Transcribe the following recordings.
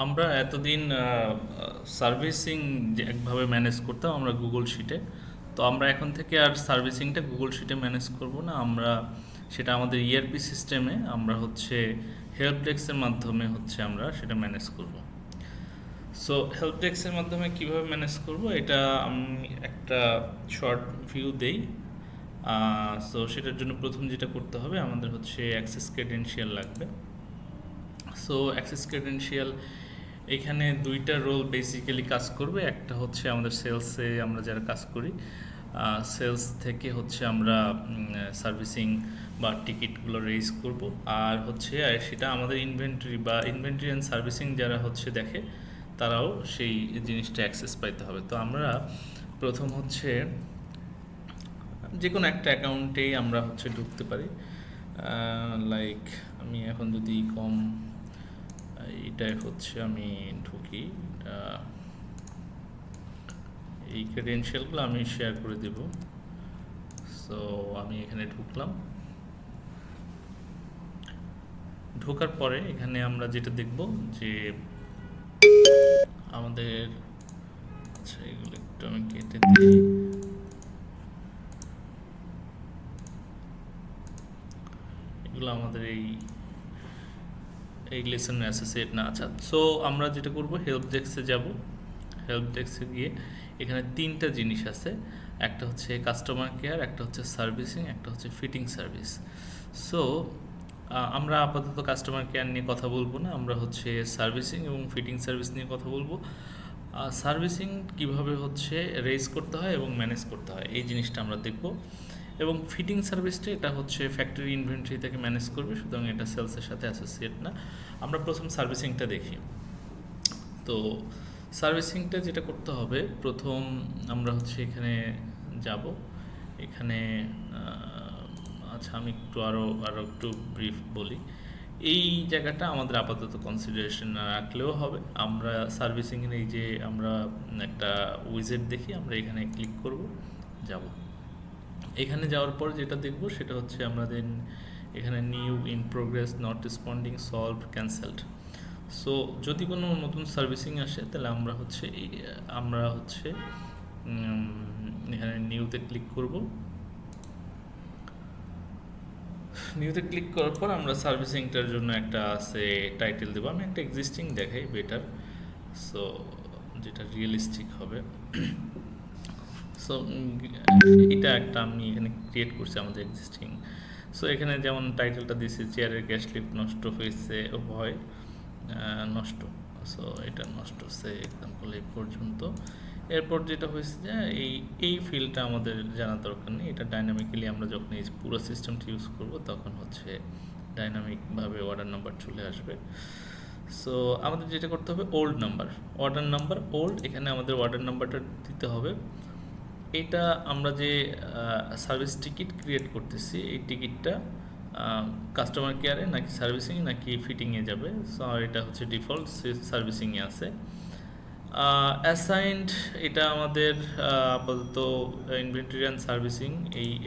আমরা এতদিন সার্ভিসিং যে একভাবে ম্যানেজ করতাম আমরা গুগল শিটে। তো আমরা এখন থেকে আর সার্ভিসিংটা গুগল শিটে ম্যানেজ করব না। আমরা সেটা আমাদের ইআরপি সিস্টেমে আমরা হচ্ছে হেল্প ডেস্কের মাধ্যমে হচ্ছে আমরা সেটা ম্যানেজ করব। সো হেল্প ডেস্কের মাধ্যমে কিভাবে ম্যানেজ করব এটা আমি একটা শর্ট ভিউ দেই। সো সেটার জন্য প্রথম যেটা করতে হবে আমাদের হচ্ছে অ্যাক্সেস ক্রেডেনশিয়াল লাগবে। সো অ্যাক্সেস ক্রেডেনশিয়াল এখানে দুইটা রোল বেসিক্যালি কাজ করবে। একটা হচ্ছে আমাদের সেলসে আমরা যারা কাজ করি, সেলস থেকে হচ্ছে আমরা সার্ভিসিং বা টিকিটগুলো রেজ করব। আর হচ্ছে সেটা আমাদের ইনভেন্টরি বা ইনভেন্টরি অ্যান্ড সার্ভিসিং যারা হচ্ছে দেখে তারাও সেই জিনিসটা অ্যাক্সেস পাইতে হবে। তো আমরা প্রথম হচ্ছে যে কোনো একটা অ্যাকাউন্টেই আমরা হচ্ছে ঢুকতে পারি। লাইক আমি এখন যদি কম এইটাই হচ্ছে আমি ঢুকি। আহ, এই ক্রেডেনশিয়ালগুলো আমি শেয়ার করে দেব। সো আমি এখানে ঢুকলাম। ঢোকার পরে এখানে আমরা যেটা দেখব যে আমাদের, আচ্ছা এগুলো একটু আমি কেটে দিই। এগুলো আমাদের এই লেসনের অ্যাসোসিয়েট না। আচ্ছা, সো আমরা যেটা করব হেল্প ডেস্কে যাব। হেল্প ডেস্কে গিয়ে এখানে তিনটা জিনিস আছে। একটা হচ্ছে কাস্টমার কেয়ার, একটা হচ্ছে সার্ভিসিং, একটা হচ্ছে ফিটিং সার্ভিস। সো আমরা আপাতত কাস্টমার কেয়ার নিয়ে কথা বলবো না, আমরা হচ্ছে সার্ভিসিং এবং ফিটিং সার্ভিস নিয়ে কথা বলবো। সার্ভিসিং কিভাবে হচ্ছে রেজ করতে হয় এবং ম্যানেজ করতে হয় এই জিনিসটা আমরা দেখব। এবং ফিটিং সার্ভিসটা এটা হচ্ছে ফ্যাক্টরি ইনভেন্টরি থেকে ম্যানেজ করবে, সুতরাং এটা সেলসের সাথে অ্যাসোসিয়েট না। আমরা প্রথম সার্ভিসিংটা দেখি। তো সার্ভিসিংটা যেটা করতে হবে, প্রথম আমরা হচ্ছে এখানে যাব। এখানে আচ্ছা আমি একটু আরও একটু ব্রিফ বলি। এই জায়গাটা আমাদের আপাতত কনসিডারেশন না রাখলেও হবে। আমরা সার্ভিসিংয়ের এই যে আমরা একটা উইজেট দেখি, আমরা এখানে ক্লিক করব, যাব। এখানে যাওয়ার পর যেটা দেখব সেটা হচ্ছে আমাদের এখানে new, in progress, not responding, solved, cancelled. So যদি কোনো নতুন সার্ভিসিং আসে তাহলে আমরা হচ্ছে এখানে নিউতে ক্লিক করব। নিউতে ক্লিক করার পর আমরা সার্ভিসিংটার জন্য একটা আছে টাইটেল দেবো। আমি একটা এক্সিস্টিং দেখাই বেটার, সো যেটা রিয়েলিস্টিক হবে। সো এটা একটা আমি এখানে ক্রিয়েট করছি আমাদের এক্সিস্টিং। সো এখানে যেমন টাইটেলটা দিয়েছি চেয়ারের গ্যাস লিফট নষ্ট হয়েছে হয় নষ্ট। সো এটা নষ্ট হচ্ছে এক্সাম্পল এই পর্যন্ত। এরপর যেটা হয়েছে যে এই ফিল্ডটা আমাদের জানা দরকার নেই। এটা ডাইনামিক্যালি আমরা যখন এই পুরো সিস্টেমটা ইউজ করব তখন হচ্ছে ডাইনামিকভাবে অর্ডার নাম্বার চলে আসবে। সো আমাদের যেটা করতে হবে old number, order number old, এখানে আমাদের অর্ডার নাম্বারটা দিতে হবে। এটা আমরা যে সার্ভিস টিকিট ক্রিয়েট করতেছি এই টিকিটটা কাস্টমার কেয়ারে নাকি সার্ভিসিং নাকি ফিটিংয়ে যাবে। সো এটা হচ্ছে ডিফল্ট সার্ভিসিংয়ে আছে। অ্যাসাইন্ড এটা আমাদের আপাতত ইনভেন্টরি অ্যান্ড সার্ভিসিং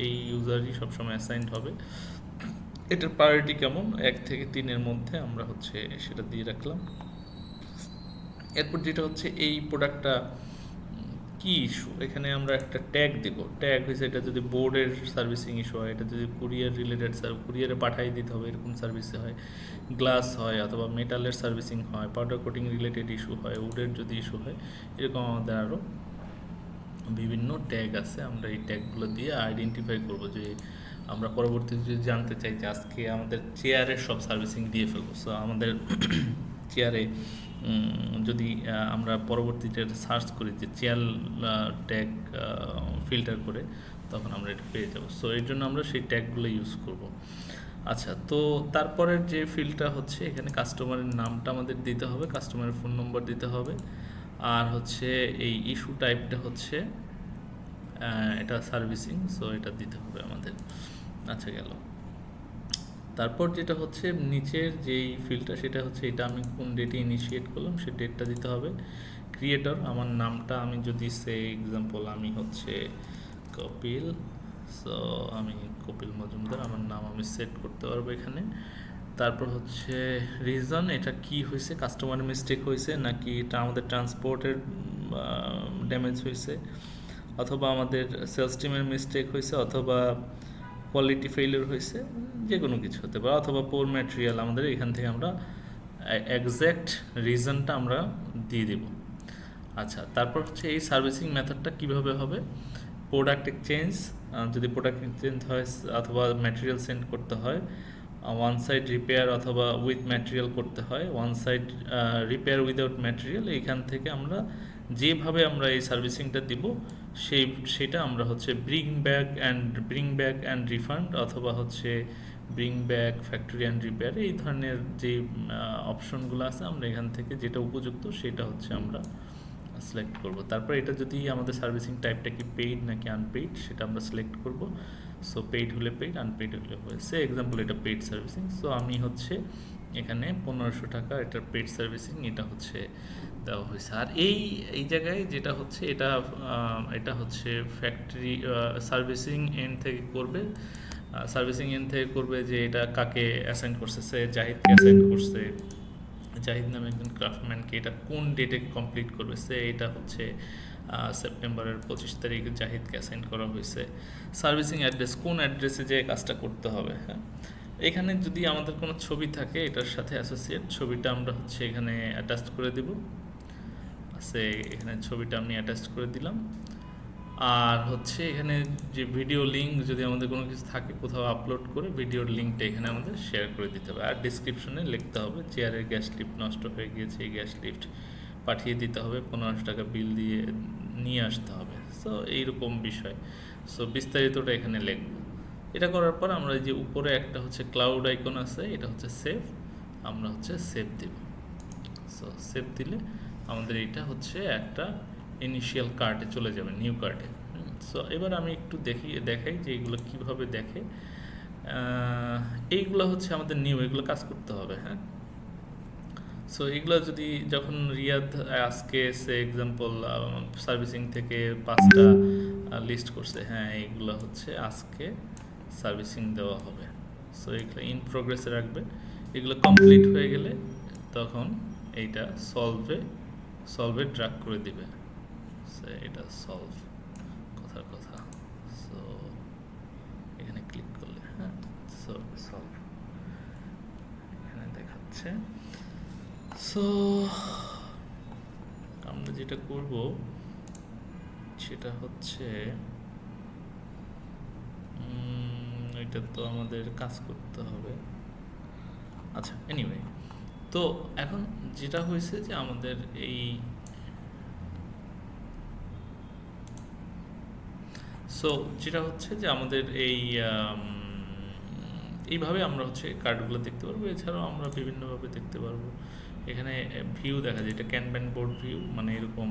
এই ইউজারই সবসময় অ্যাসাইন্ড হবে। এটার প্রায়োরিটি কেমন, 1 থেকে 3-এর মধ্যে আমরা হচ্ছে সেটা দিয়ে রাখলাম। এরপর যেটা হচ্ছে এই প্রোডাক্টটা কি ইস্যু, এখানে আমরা একটা ট্যাগ দেব। ট্যাগ হয়েছে এটা যদি বোর্ডের সার্ভিসিং ইস্যু হয়, এটা যদি কুরিয়ার রিলেটেড কুরিয়ারে পাঠিয়ে দিতে হবে এরকম সার্ভিসে হয়, গ্লাস হয় অথবা মেটালের সার্ভিসিং হয়, পাউডার কোটিং রিলেটেড ইস্যু হয়, উডের যদি ইস্যু হয়, এরকম আমাদের আরও বিভিন্ন ট্যাগ আছে। আমরা এই ট্যাগগুলো দিয়ে আইডেন্টিফাই করব যে আমরা পরবর্তীতে যদি জানতে চাই যে আজকে আমাদের চেয়ারের সব সার্ভিসিং দিয়ে ফেলবো। সো আমাদের চেয়ারে যদি আমরা পরবর্তীতে সার্চ করি যে চেয়ার ট্যাগ ফিল্টার করে, তখন আমরা এটা পেয়ে যাব। সো এর জন্য আমরা সেই ট্যাগগুলো ইউজ করব। আচ্ছা, তো তারপরের যে ফিল্ডটা হচ্ছে এখানে কাস্টমারের নামটা আমাদের দিতে হবে, কাস্টমারের ফোন নম্বর দিতে হবে, আর হচ্ছে এই ইস্যু টাইপটা হচ্ছে এটা সার্ভিসিং, সো এটা দিতে হবে আমাদের। আচ্ছা গেল। তারপর যেটা হচ্ছে নিচের যেই ফিল্ডটা সেটা হচ্ছে এটা আমি কোন ডেটে ইনিশিয়েট করলাম সে ডেটটা দিতে হবে। ক্রিয়েটর আমার নামটা আমি যদি সে এক্সাম্পল আমি হচ্ছে কপিল, সো আমি কপিল মজুমদার আমার নাম আমি সেট করতে পারবো এখানে। তারপর হচ্ছে রিজন, এটা কি হয়েছে, কাস্টমার মিস্টেক হয়েছে নাকি এটা আমাদের ট্রান্সপোর্টের ড্যামেজ হয়েছে, অথবা আমাদের সেলস টিমের মিস্টেক হয়েছে, অথবা কোয়ালিটি ফেলিওর হয়েছে, যে কোনো কিছু হতে পারে, অথবা পোর ম্যাটেরিয়াল। আমাদের এখান থেকে আমরা এক্স্যাক্ট রিজনটা আমরা দিয়ে দেব। আচ্ছা, তারপর হচ্ছে এই সার্ভিসিং মেথডটা কিভাবে হবে। প্রোডাক্ট এক্সচেঞ্জ, যদি প্রোডাক্ট এক্সচেঞ্জ হয় অথবা ম্যাটেরিয়াল সেন্ড করতে হয়, ওয়ান সাইড রিপেয়ার অথবা উইথ ম্যাটেরিয়াল করতে হয়, one side repair without material, এইখান থেকে আমরা যেভাবে আমরা এই সার্ভিসিংটা দিব সেটা আমরা হচ্ছে ব্রিং ব্যাক অ্যান্ড রিফান্ড, অথবা হচ্ছে bring back, factory and repair, এই ধরনের যে অপশনগুলো আছে আমরা এখান থেকে যেটা উপযুক্ত সেটা হচ্ছে আমরা সিলেক্ট করব। তারপর এটা যদি আমাদের সার্ভিসিং টাইপটা কি পেইড নাকি আনপেইড সেটা আমরা সিলেক্ট করব। সো পেইড হলে পেইড, আনপেইড হলে হয়েছে। এক্সাম্পল এটা পেইড সার্ভিসিং, সো আমি হচ্ছে এখানে 1500 টাকা এটার পেইড সার্ভিসিং এটা হচ্ছে দেওয়া হয়েছে। আর এই জায়গায় যেটা হচ্ছে এটা হচ্ছে ফ্যাক্টরি সার্ভিসিং এন্ড থেকে করবে, যে এটা কাকে অ্যাসাইন করছে, সে জাহিদকে অ্যাসাইন করছে, জাহিদ নামে একজন ক্রাফটম্যানকে, এটা কোন ডেটে কমপ্লিট করবে, সে এটা হচ্ছে সেপ্টেম্বরের 25 তারিখে জাহিদকে অ্যাসাইন করা হয়েছে। সার্ভিসিং অ্যাড্রেস, কোন অ্যাড্রেসে যে কাজটা করতে হবে। হ্যাঁ, এখানে যদি আমাদের কোনো ছবি থাকে এটার সাথে অ্যাসোসিয়েট, ছবিটা আমরা হচ্ছে এখানে অ্যাটাচ করে দেব। এখানে ছবিটা আমি অ্যাটাচ করে দিলাম। আর হচ্ছে এখানে যে ভিডিও লিঙ্ক যদি আমাদের কোনো কিছু থাকে কোথাও আপলোড করে ভিডিওর লিঙ্কটা এখানে আমাদের শেয়ার করে দিতে হবে। আর ডিসক্রিপশনে লিখতে হবে চেয়ারের গ্যাস লিফট নষ্ট হয়ে গিয়েছে, এই গ্যাস লিফট পাঠিয়ে দিতে হবে, 1500 টাকা বিল দিয়ে নিয়ে আসতে হবে। সো এইরকম বিষয়, সো বিস্তারিতটা এখানে লিখব। এটা করার পর আমরা যে উপরে একটা হচ্ছে ক্লাউড আইকন আছে, এটা হচ্ছে সেভ, আমরা হচ্ছে সেভ দিব। সো সেভ দিলে আমাদের এটা হচ্ছে একটা ইনিশিয়াল কার্টে চলে যাবে, নিউ কার্টে। সো এবার আমি একটু দেখাই যে এগুলো কীভাবে দেখে। এইগুলো হচ্ছে আমাদের নিউ, এগুলো কাজ করতে হবে। হ্যাঁ, সো এগুলো যদি যখন রিয়াদ আজকে সে এক্সাম্পল সার্ভিসিং থেকে 5টা লিস্ট করছে, হ্যাঁ এইগুলো হচ্ছে আজকে সার্ভিসিং দেওয়া হবে। সো এগুলো ইন প্রোগ্রেসে রাখবে। এগুলো কমপ্লিট হয়ে গেলে তখন এইটা সলভে ড্রাগ করে দিবে। সো এটা সলভ, কথার কথা। সো এখানে ক্লিক করলে হ্যাঁ, সো সলভ এখানে দেখাচ্ছে। সো আমরা যেটা করব সেটা হচ্ছে এটা তো আমাদের কাজ করতে হবে। আচ্ছা, এনিওয়ে, তো এখন যেটা হয়েছে যে আমাদের যেটা হচ্ছে যে আমাদের এইভাবে আমরা হচ্ছে কার্ডগুলো দেখতে পারবো। এছাড়াও আমরা বিভিন্নভাবে দেখতে পারবো। এখানে ভিউ দেখা যায়, এটা ক্যানভান বোর্ড ভিউ, মানে এরকম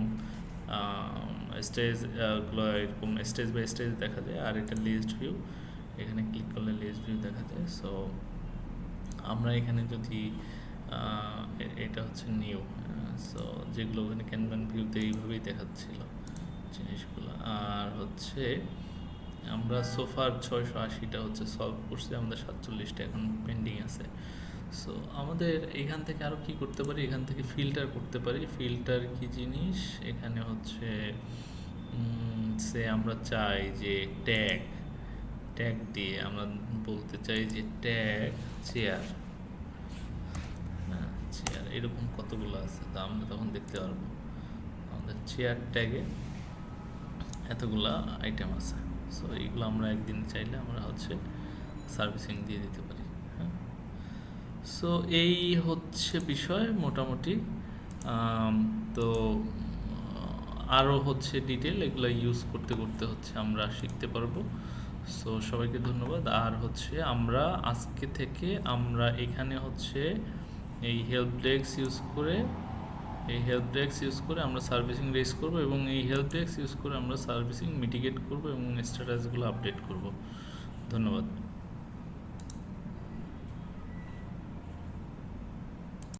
স্টেজগুলো এরকম স্টেজ বাই স্টেজ দেখা যায়। আর এটা লিস্ট ভিউ, এখানে ক্লিক করলে লিস্ট ভিউ দেখা যায়। সো আমরা এখানে যদি এটা হচ্ছে নিউ, সো যেগুলো ওখানে ক্যানভান ভিউতে এইভাবেই দেখাচ্ছিল জিনিসগুলো। আর হচ্ছে আমরা সোফার 680টা হচ্ছে সলভ করছি, আমাদের 47টা এখন পেন্ডিং আছে। সো আমাদের এখান থেকে আরও কি করতে পারি, এখান থেকে ফিল্টার করতে পারি। ফিল্টার কি জিনিস, এখানে হচ্ছে আমরা চাই যে ট্যাগ দিয়ে আমরা বলতে চাই যে ট্যাগ চেয়ার, হ্যাঁ চেয়ার, এরকম কতগুলো আছে, তা আমরা তখন দেখতে পারবো আমাদের চেয়ার ট্যাগে এতগুলা আইটেম আছে। সো এইগুলো আমরা একদিন চাইলে আমরা হচ্ছে সার্ভিসিং দিয়ে দিতে পারি। হ্যাঁ, সো এই হচ্ছে বিষয় মোটামুটি। তো আরও হচ্ছে ডিটেল এগুলো ইউজ করতে করতে হচ্ছে আমরা শিখতে পারবো। সো সবাইকে ধন্যবাদ। আর হচ্ছে আমরা আজকে থেকে আমরা এখানে হচ্ছে এই হেল্প ডেস্ক ইউজ করে আমরা সার্ভিসিং রেজ করব, এবং এই হেল্প ডেস্ক ইউজ করে আমরা সার্ভিসিং মিটিগেট করব এবং স্ট্যাটাসগুলো আপডেট করব। ধন্যবাদ।